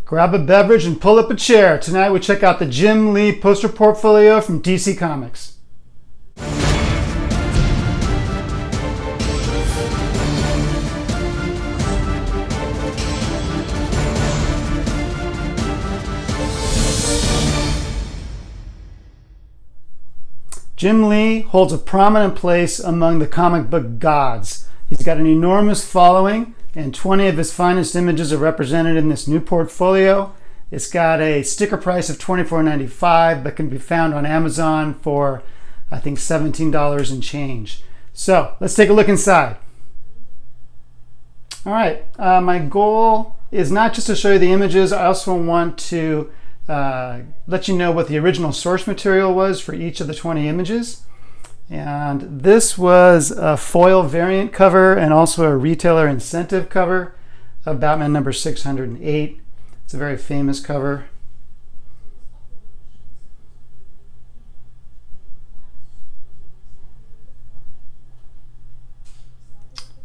Grab a beverage and pull up a chair. Tonight we check out the Jim Lee poster portfolio from DC Comics. Jim Lee holds a prominent place among the comic book gods. He's got an enormous following, and 20 of his finest images are represented in this new portfolio. It's got a sticker price of $24.95, but can be found on Amazon for, I think, $17 and change. So let's take a look inside. All right, my goal is not just to show you the images. I also want to let you know what the original source material was for each of the 20 images. And this was a foil variant cover and also a retailer incentive cover of Batman number 608. It's a very famous cover.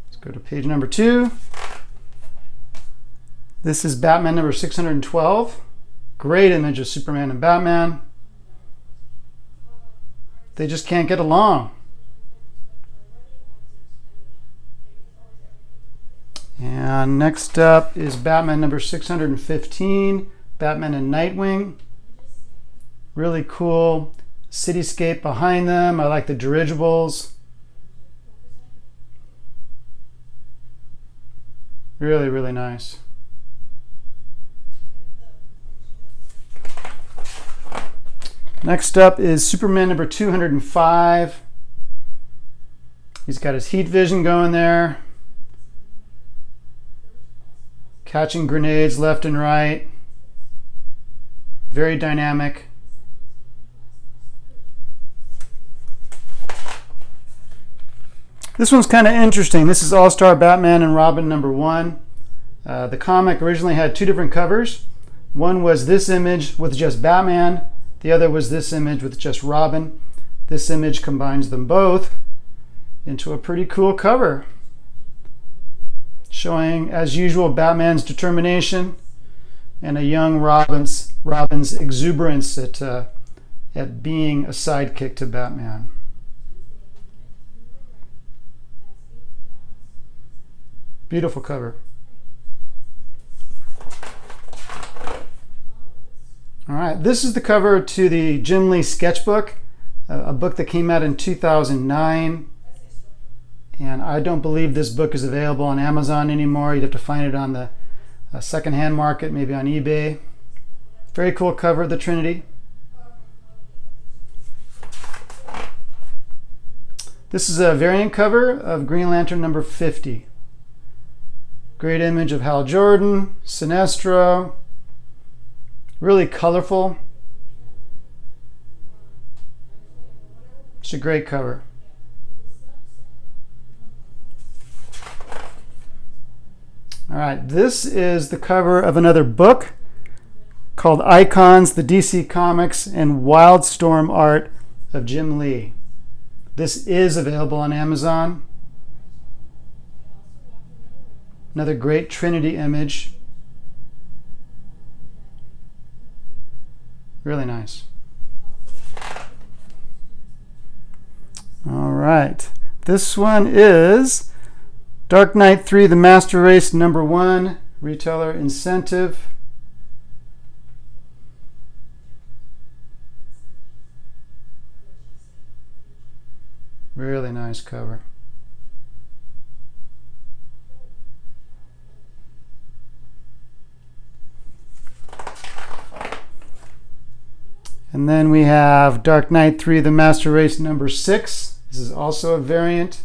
Let's go to page number 2. This is Batman number 612. Great image of Superman and Batman. They just can't get along. And next up is Batman number 615, Batman and Nightwing. Really cool cityscape behind them. I like the dirigibles. Really, really nice. Next up is Superman number 205. He's got his heat vision going there. Catching grenades left and right. Very dynamic. This one's kind of interesting. This is All-Star Batman and Robin number 1. The comic originally had 2 different covers. One was this image with just Batman. The other was this image with just Robin. This image combines them both into a pretty cool cover, showing, as usual, Batman's determination and a young Robin's exuberance at being a sidekick to Batman. Beautiful cover. All right, this is the cover to the Jim Lee sketchbook, a book that came out in 2009. And I don't believe this book is available on Amazon anymore. You'd have to find it on the secondhand market, maybe on eBay. Very cool cover of the Trinity. This is a variant cover of Green Lantern number 50. Great image of Hal Jordan, Sinestro. Really colorful. It's a great cover. All right, this is the cover of another book called Icons, the DC Comics and Wildstorm Art of Jim Lee. This is available on Amazon. Another great Trinity image. Really nice. All right. This one is Dark Knight 3, The Master Race number 1, retailer incentive. Really nice cover. And then we have Dark Knight 3, The Master Race number 6. This is also a variant.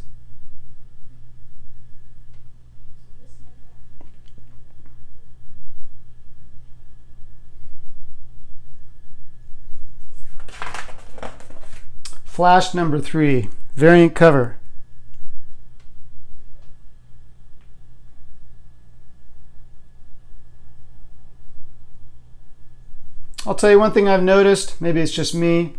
Flash number 3, variant cover. I'll tell you one thing I've noticed, maybe it's just me.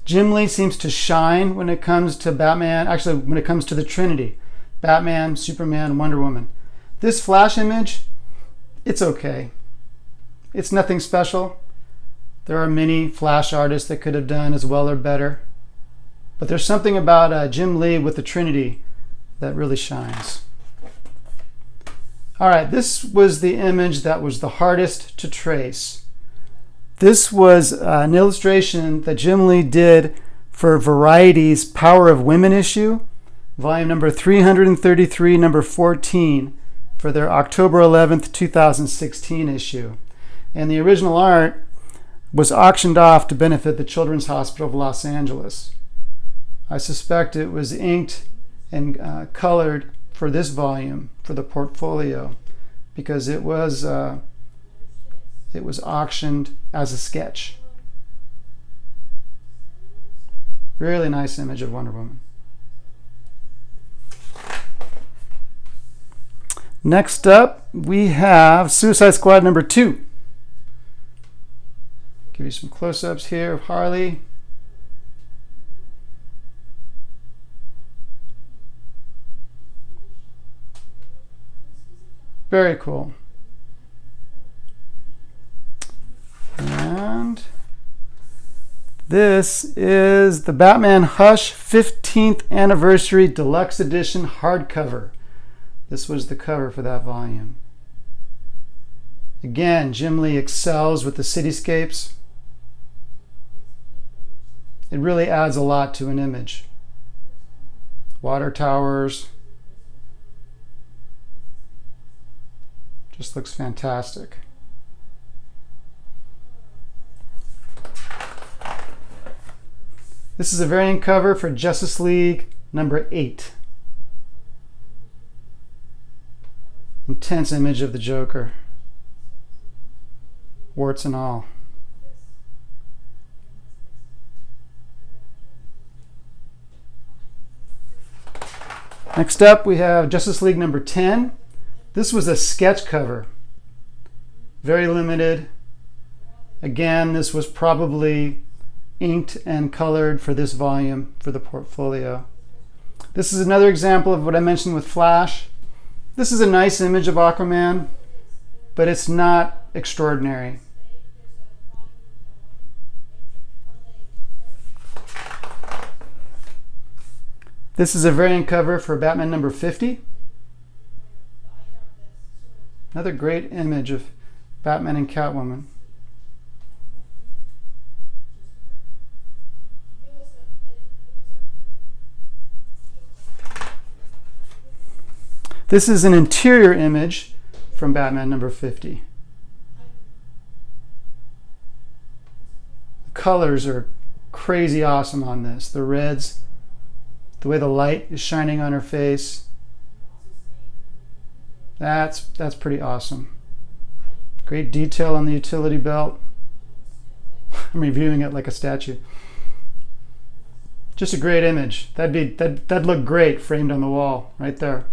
Jim Lee seems to shine when it comes to Batman, actually when it comes to the Trinity. Batman, Superman, Wonder Woman. This Flash image, it's okay. It's nothing special. There are many Flash artists that could have done as well or better. But there's something about Jim Lee with the Trinity that really shines. All right, this was the image that was the hardest to trace. This was an illustration that Jim Lee did for Variety's Power of Women issue, volume number 333, number 14, for their October 11th, 2016 issue. And the original art was auctioned off to benefit the Children's Hospital of Los Angeles. I suspect it was inked and colored for this volume, for the portfolio, because it was auctioned as a sketch. Really nice image of Wonder Woman. Next up, we have Suicide Squad number 2. Give you some close-ups here of Harley. Very cool. And this is the Batman Hush 15th Anniversary Deluxe Edition hardcover. This was the cover for that volume. Again, Jim Lee excels with the cityscapes. It really adds a lot to an image. Water towers. Just looks fantastic. This is a variant cover for Justice League number 8. Intense image of the Joker. Warts and all. Next up, we have Justice League number 10. This was a sketch cover. Very limited. Again, this was probably inked and colored for this volume, for the portfolio. This is another example of what I mentioned with Flash. This is a nice image of Aquaman, but it's not extraordinary. This is a variant cover for Batman number 50. Another great image of Batman and Catwoman. This is an interior image from Batman number 50. The colors are crazy awesome on this. The reds, the way the light is shining on her face. That's pretty awesome. Great detail on the utility belt. I'm reviewing it like a statue. Just a great image. That'd look great framed on the wall right there.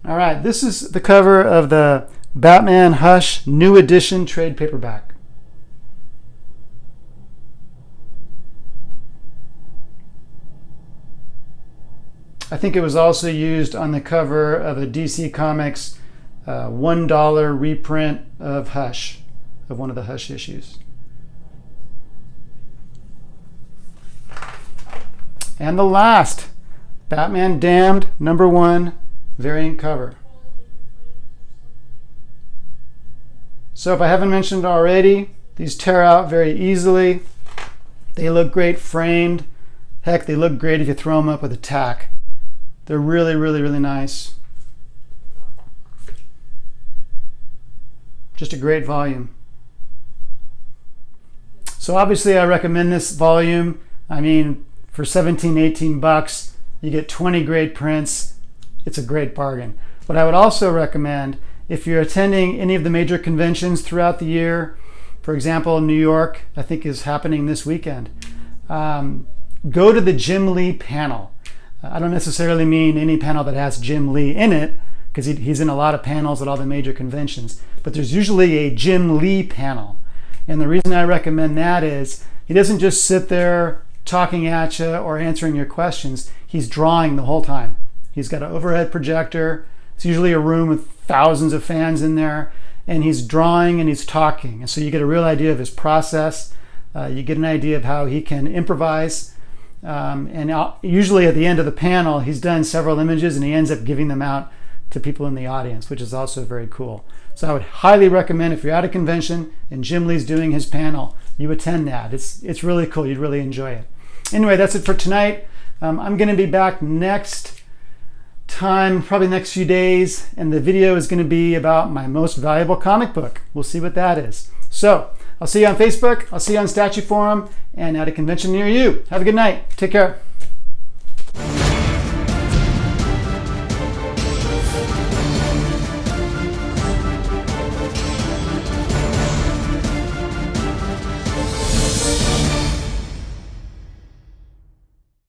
All right, this is the cover of the Batman Hush New Edition trade paperback. I think it was also used on the cover of a DC Comics $1 reprint of Hush, of one of the Hush issues. And the last, Batman Damned number 1 variant cover. So if I haven't mentioned already, these tear out very easily. They look great framed. Heck, they look great if you throw them up with a tack. They're really, really, really nice. Just a great volume. So obviously I recommend this volume. I mean, for 17, 18 bucks, you get 20 great prints. It's a great bargain. But I would also recommend, if you're attending any of the major conventions throughout the year, for example, New York, I think is happening this weekend, go to the Jim Lee panel. I don't necessarily mean any panel that has Jim Lee in it, because he's in a lot of panels at all the major conventions, but there's usually a Jim Lee panel. And the reason I recommend that is he doesn't just sit there talking at you or answering your questions. He's drawing the whole time. He's got an overhead projector. It's usually a room with thousands of fans in there, and he's drawing and he's talking. And so you get a real idea of his process. You get an idea of how he can improvise. Usually at the end of the panel, he's done several images and he ends up giving them out to people in the audience, which is also very cool. So I would highly recommend, if you're at a convention and Jim Lee's doing his panel, you attend that. It's really cool. You'd really enjoy it. Anyway, that's it for tonight. I'm going to be back next time, probably next few days, and the video is going to be about my most valuable comic book. We'll see what that is. So I'll see you on Facebook. I'll see you on Statue Forum and at a convention near you. Have a good night. Take care.